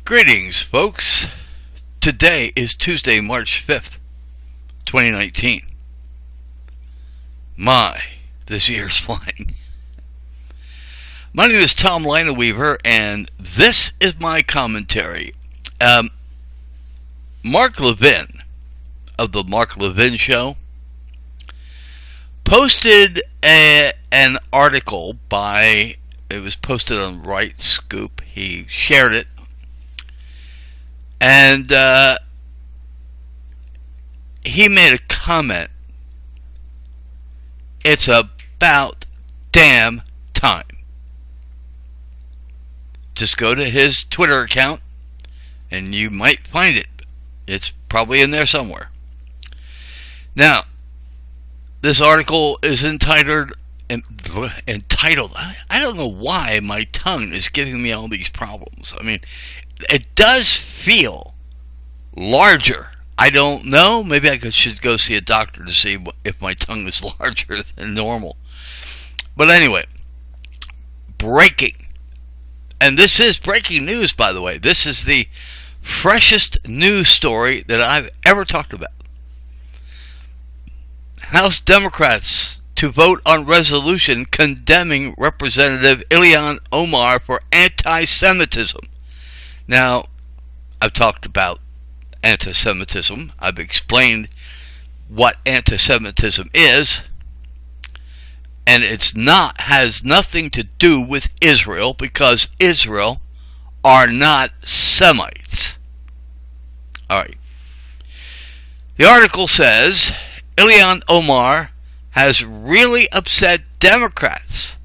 Greetings, folks. Today is Tuesday, March 5th, 2019. My, this year's flying. My name is Tom Lineweaver, and this is my commentary. Mark Levin, of the Mark Levin Show, posted an article it was posted on Right Scoop. He shared it. And he made a comment. It's about damn time. Just go to his Twitter account and you might find it. It's probably in there somewhere. Now, this article is entitled, I don't know why my tongue is giving me all these problems. I mean, it does feel larger. I don't know. Maybe I should go see a doctor to see if my tongue is larger than normal. But anyway, breaking. And this is breaking news, by the way. This is the freshest news story that I've ever talked about. House Democrats to vote on resolution condemning Representative Ilhan Omar for anti-Semitism. Now, I've talked about anti-Semitism. I've explained what anti-Semitism is, and has nothing to do with Israel, because Israel are not Semites. All right. The article says Ilhan Omar has really upset Democrats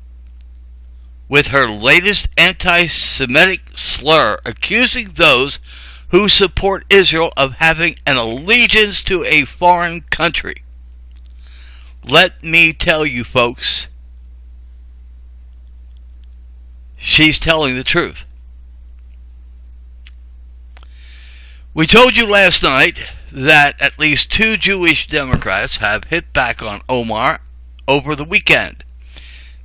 with her latest anti-Semitic slur, accusing those who support Israel of having an allegiance to a foreign country. Let me tell you, folks, she's telling the truth. We told you last night that at least 2 Jewish Democrats have hit back on Omar over the weekend.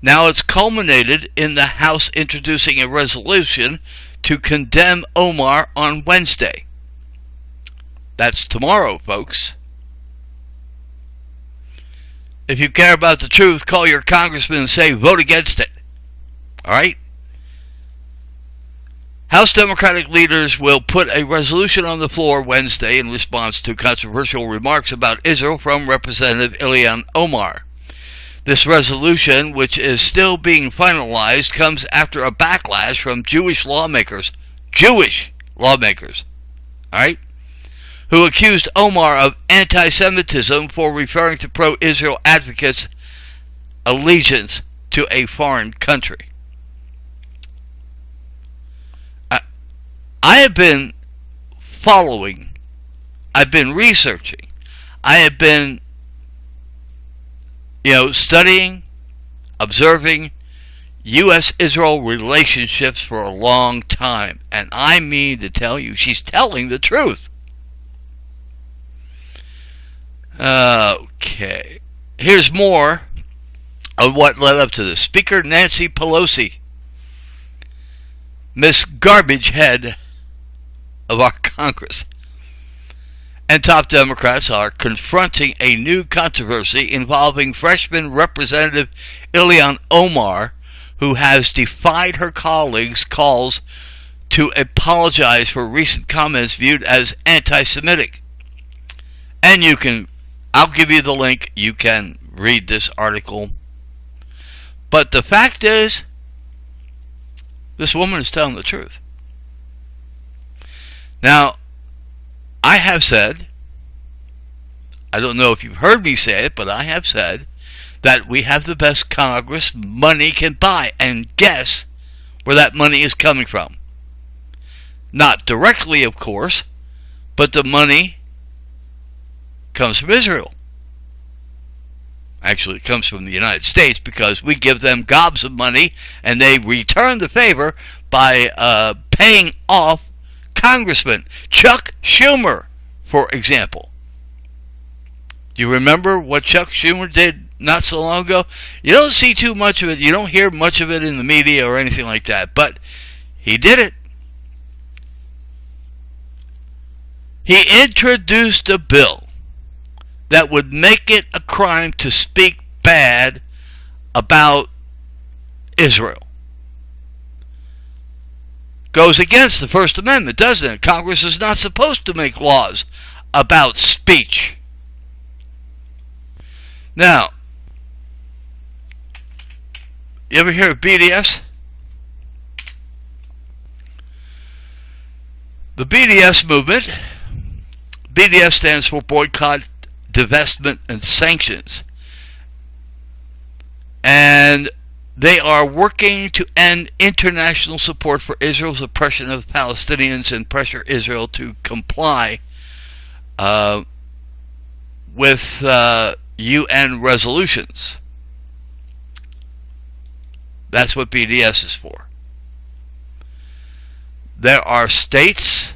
Now it's culminated in the House introducing a resolution to condemn Omar on Wednesday. That's tomorrow, folks. If you care about the truth, call your congressman and say, vote against it. All right? House Democratic leaders will put a resolution on the floor Wednesday in response to controversial remarks about Israel from Representative Ilhan Omar. This resolution, which is still being finalized, comes after a backlash from Jewish lawmakers, all right, who accused Omar of anti-Semitism for referring to pro-Israel advocates' allegiance to a foreign country. I have been following, I've been researching, I have been studying, observing U.S.-Israel relationships for a long time. And I mean to tell you, she's telling the truth. Okay. Here's more of what led up to this. Speaker Nancy Pelosi, Miss Garbage Head of our Congress, and top Democrats are confronting a new controversy involving freshman Representative Ilhan Omar, who has defied her colleagues' calls to apologize for recent comments viewed as anti-Semitic. And I'll give you the link, you can read this article. But the fact is, this woman is telling the truth. Now, I have said, I don't know if you've heard me say it, but I have said that we have the best Congress money can buy. And guess where that money is coming from? Not directly, of course, but the money comes from Israel. Actually, it comes from the United States, because we give them gobs of money and they return the favor by paying off Congressman Chuck Schumer, for example. Do you remember what Chuck Schumer did not so long ago? You don't see too much of it. You don't hear much of it in the media or anything like that. But he did it. He introduced a bill that would make it a crime to speak bad about Israel. Goes against the First Amendment, doesn't it? Congress is not supposed to make laws about speech. Now, you ever hear of BDS? The BDS movement, BDS stands for Boycott, Divestment, and Sanctions. And they are working to end international support for Israel's oppression of Palestinians and pressure Israel to comply with UN resolutions. That's what BDS is for. There are states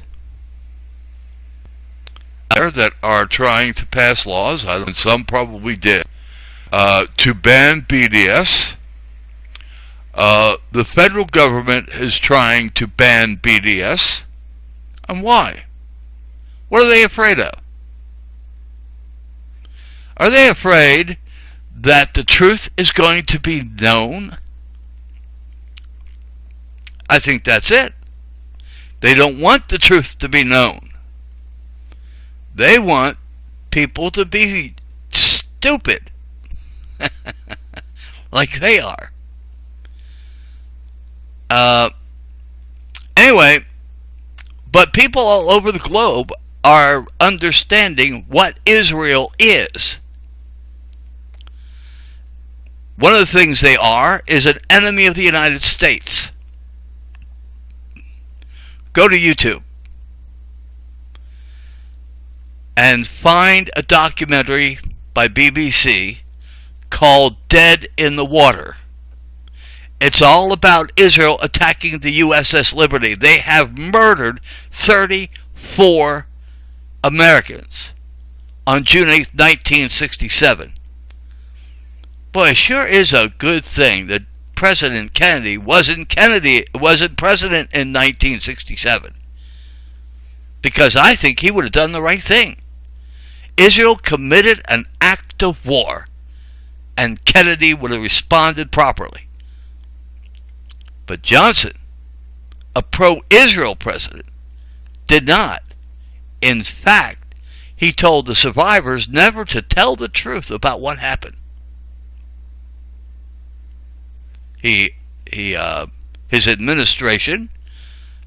there that are trying to pass laws, and some probably did, to ban BDS. The federal government is trying to ban BDS. And why? What are they afraid of? Are they afraid that the truth is going to be known? I think that's it. They don't want the truth to be known. They want people to be stupid. Like they are. Anyway, but people all over the globe are understanding what Israel is. One of the things they are is an enemy of the United States. Go to YouTube and find a documentary by BBC called Dead in the Water. It's all about Israel attacking the USS Liberty. They have murdered 34 Americans on June 8th, 1967. Boy, it sure is a good thing that President Kennedy wasn't president in 1967. Because I think he would have done the right thing. Israel committed an act of war, and Kennedy would have responded properly. But Johnson, a pro-Israel president, did not. In fact, he told the survivors never to tell the truth about what happened. His administration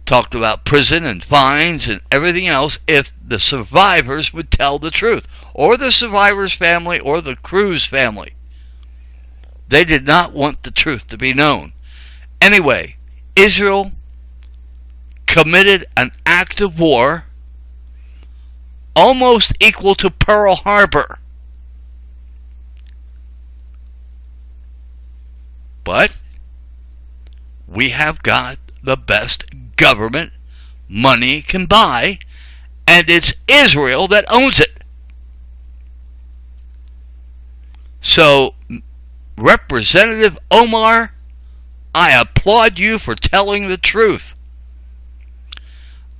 talked about prison and fines and everything else if the survivors would tell the truth, or the survivor's family or the crew's family. They did not want the truth to be known. Anyway, Israel committed an act of war almost equal to Pearl Harbor. But we have got the best government money can buy, and it's Israel that owns it. So, Representative Omar, I applaud you for telling the truth.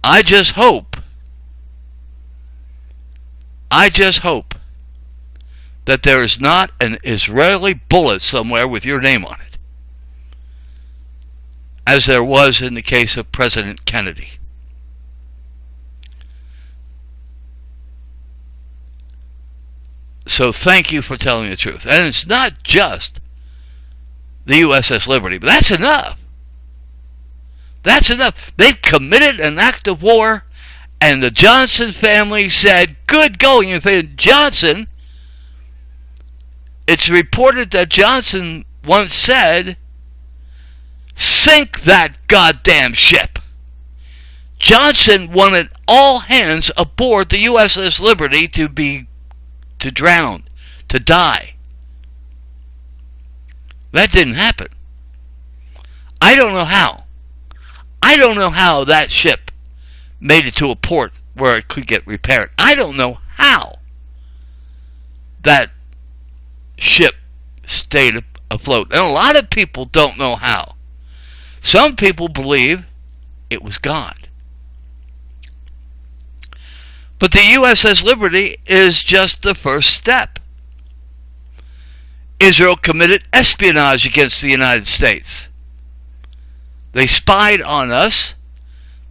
I just hope that there is not an Israeli bullet somewhere with your name on it, as there was in the case of President Kennedy. So thank you for telling the truth. And it's not just the USS Liberty, but that's enough. That's enough. They've committed an act of war, and the Johnson family said, good going. In fact, Johnson, it's reported that Johnson once said, sink that goddamn ship. Johnson wanted all hands aboard the USS Liberty to drown, to die. That didn't happen. I don't know how. I don't know how that ship made it to a port where it could get repaired. I don't know how that ship stayed afloat. And a lot of people don't know how. Some people believe it was God. But the USS Liberty is just the first step. Israel committed espionage against the United States. They spied on us,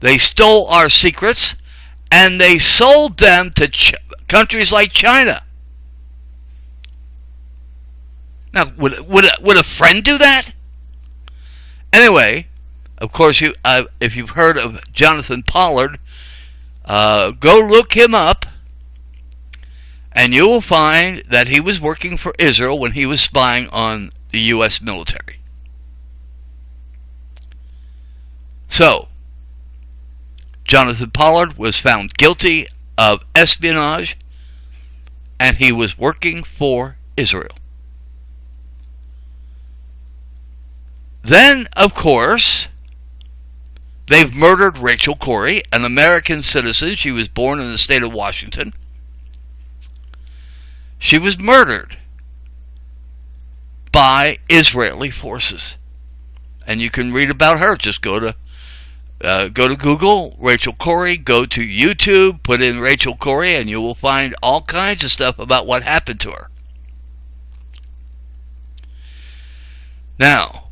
they stole our secrets, and they sold them to countries like China. Now, would a friend do that? Anyway, of course, if you've heard of Jonathan Pollard, go look him up, and you will find that he was working for Israel when he was spying on the U.S. military. So, Jonathan Pollard was found guilty of espionage, and he was working for Israel. Then, of course, they've murdered Rachel Corrie, an American citizen. She was born in the state of Washington. She was murdered by Israeli forces. And you can read about her. Just go to Google, Rachel Corrie, go to YouTube, put in Rachel Corrie, and you will find all kinds of stuff about what happened to her. Now,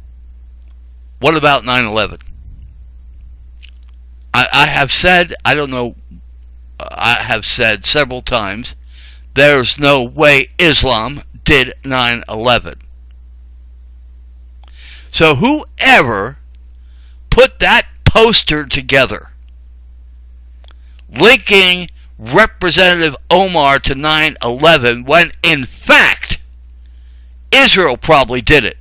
what about 9/11? I have said, I don't know, I have said several times, there's no way Islam did 9/11. So whoever put that poster together linking Representative Omar to 9/11 when in fact Israel probably did it.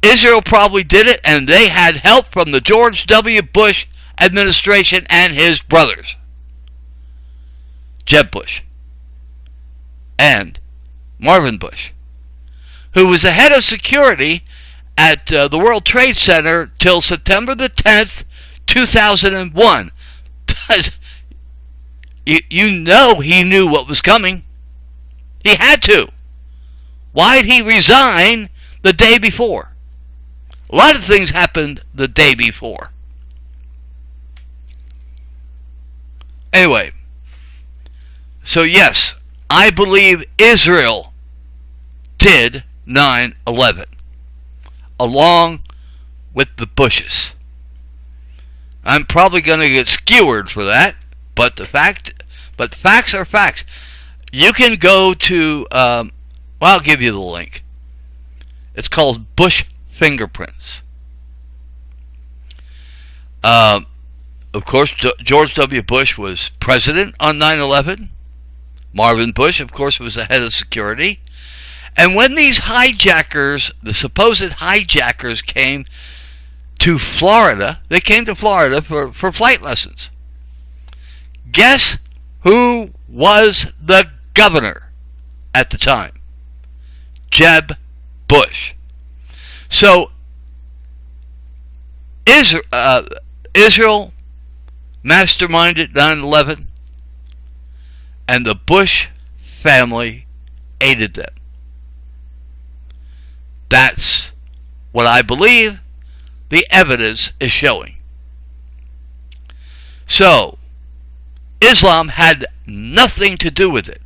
Israel probably did it, and they had help from the George W. Bush administration and his brothers, Jeb Bush and Marvin Bush, who was the head of security at the World Trade Center till September the 10th, 2001. You know he knew what was coming. He had to. Why did he resign the day before? A lot of things happened the day before. Anyway, so yes, I believe Israel did 9/11, along with the Bushes. I'm probably going to get skewered for that, but facts are facts. You can go to, I'll give you the link. It's called Bush Fingerprints. Of course, George W. Bush was president on 9/11. Marvin Bush, of course, was the head of security. And when these hijackers, the supposed hijackers, came to Florida, they came to Florida for flight lessons. Guess who was the governor at the time? Jeb Bush. So, Israel masterminded 9/11, and the Bush family aided them. That's what I believe the evidence is showing. So, Islam had nothing to do with it.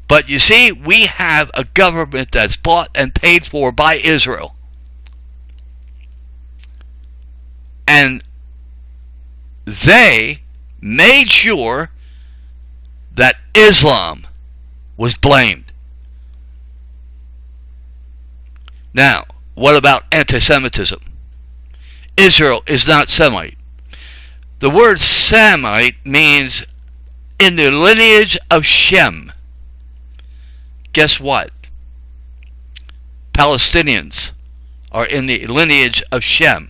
But you see, we have a government that's bought and paid for by Israel. And they made sure that Islam was blamed. Now, what about anti-Semitism? Israel is not Semite. The word Semite means in the lineage of Shem. Guess what? Palestinians are in the lineage of Shem.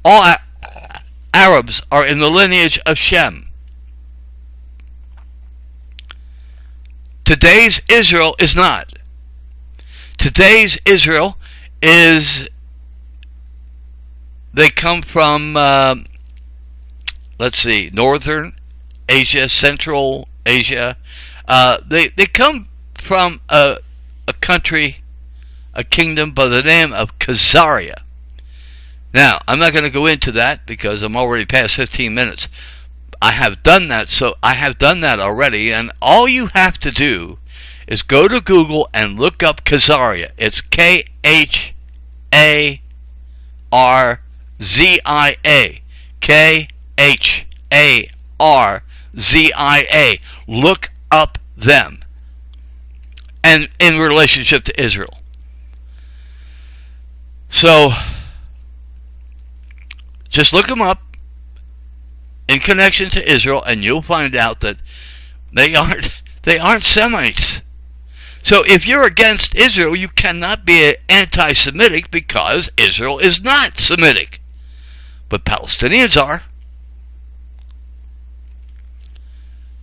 All Arabs are in the lineage of Shem. Today's Israel is not. Today's Israel is, they come from, Northern Asia, Central Asia. They come from a country, a kingdom by the name of Khazaria. Now, I'm not going to go into that because I'm already past 15 minutes. I have done that, so I have done that already, and all you have to do is go to Google and look up Khazaria. It's K-H-A-R-Z-I-A. K-H-A-R-Z-I-A. Look up them. And in relationship to Israel. So, just look them up in connection to Israel, and you'll find out that they aren't Semites. So if you're against Israel, you cannot be anti-Semitic because Israel is not Semitic. But Palestinians are.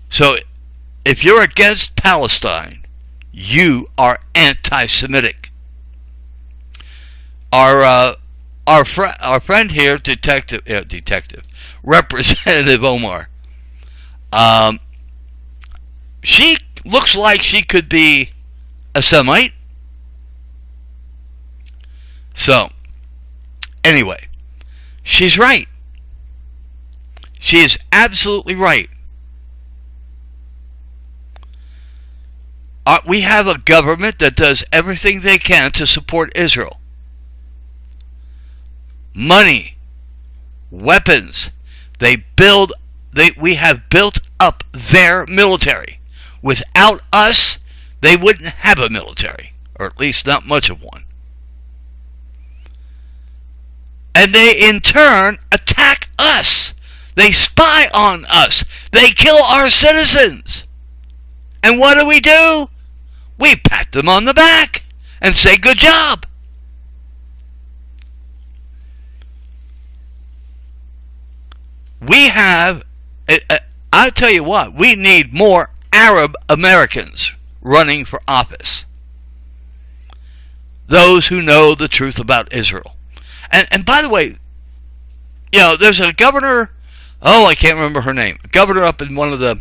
So if you're against Palestine, you are anti-Semitic. Our friend here, Representative Omar, she looks like she could be a Semite. So, anyway, she's right. She is absolutely right. We have a government that does everything they can to support Israel. Money, weapons, we have built up their military. Without us, they wouldn't have a military, or at least not much of one. And they in turn attack us. They spy on us. They kill our citizens. And what do? We pat them on the back and say, good job. We have, I'll tell you what, we need more Arab Americans running for office. Those who know the truth about Israel. And by the way, there's a governor, I can't remember her name, governor up in one of the,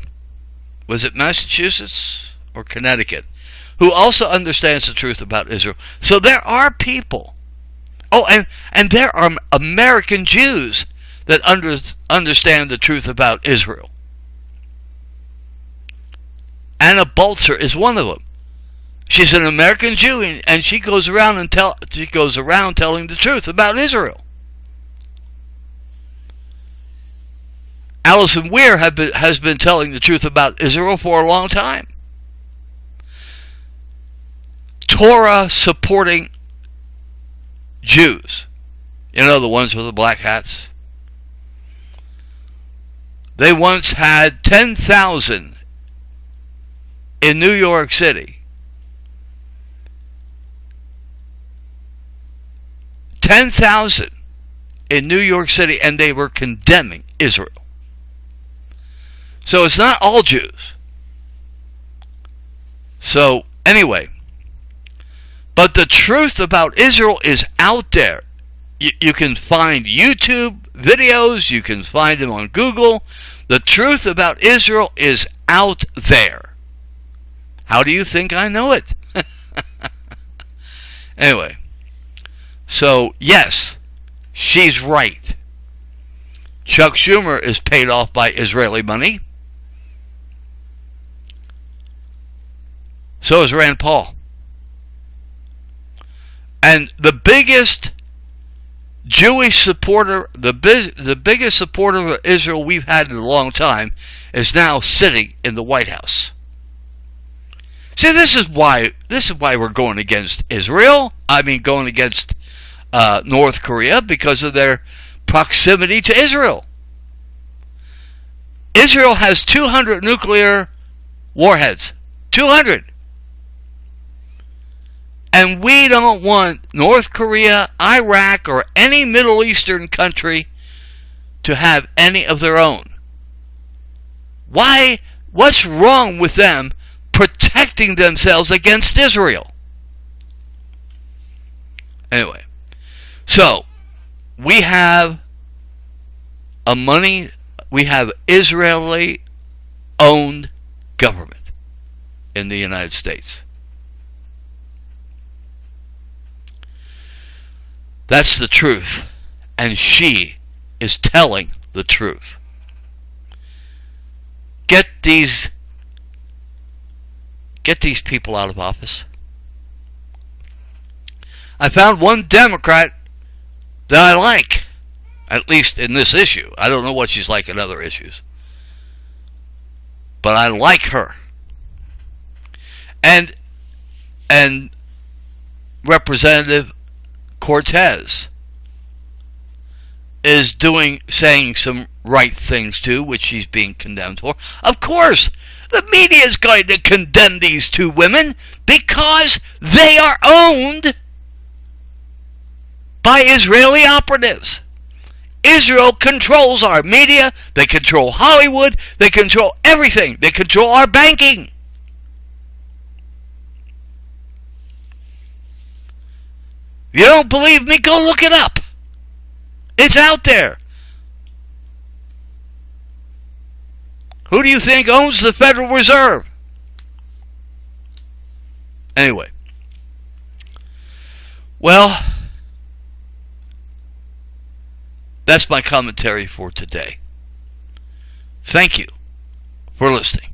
was it Massachusetts or Connecticut, who also understands the truth about Israel. So there are people, and there are American Jews that understand the truth about Israel. Anna Baltzer is one of them. She's an American Jew, and she goes around telling the truth about Israel. Allison Weir has been telling the truth about Israel for a long time. Torah supporting Jews, the ones with the black hats. They once had 10,000 in New York City. 10,000 in New York City, and they were condemning Israel. So it's not all Jews. So anyway, but the truth about Israel is out there. You can find YouTube videos, you can find them on Google. The truth about Israel is out there. How do you think I know it? Anyway, so yes, she's right. Chuck Schumer is paid off by Israeli money. So is Rand Paul. And the biggest Jewish supporter, the biggest supporter of Israel we've had in a long time, is now sitting in the White House. See, this is why we're going against Israel. Going against North Korea, because of their proximity to Israel. Israel has 200 nuclear warheads. 200. And we don't want North Korea, Iraq, or any Middle Eastern country to have any of their own. Why? What's wrong with them protecting themselves against Israel? Anyway, so we have Israeli-owned government in the United States. That's the truth. and she is telling the truth. Get these people out of office. I found one Democrat that I like, at least in this issue. I don't know what she's like in other issues, but I like her. And Representative Cortez is saying some right things too, which she's being condemned for. Of course, the media is going to condemn these two women because they are owned by Israeli operatives. Israel controls our media, they control Hollywood, they control everything, they control our banking. If you don't believe me, go look it up. It's out there. Who do you think owns the Federal Reserve? Anyway. Well, that's my commentary for today. Thank you for listening.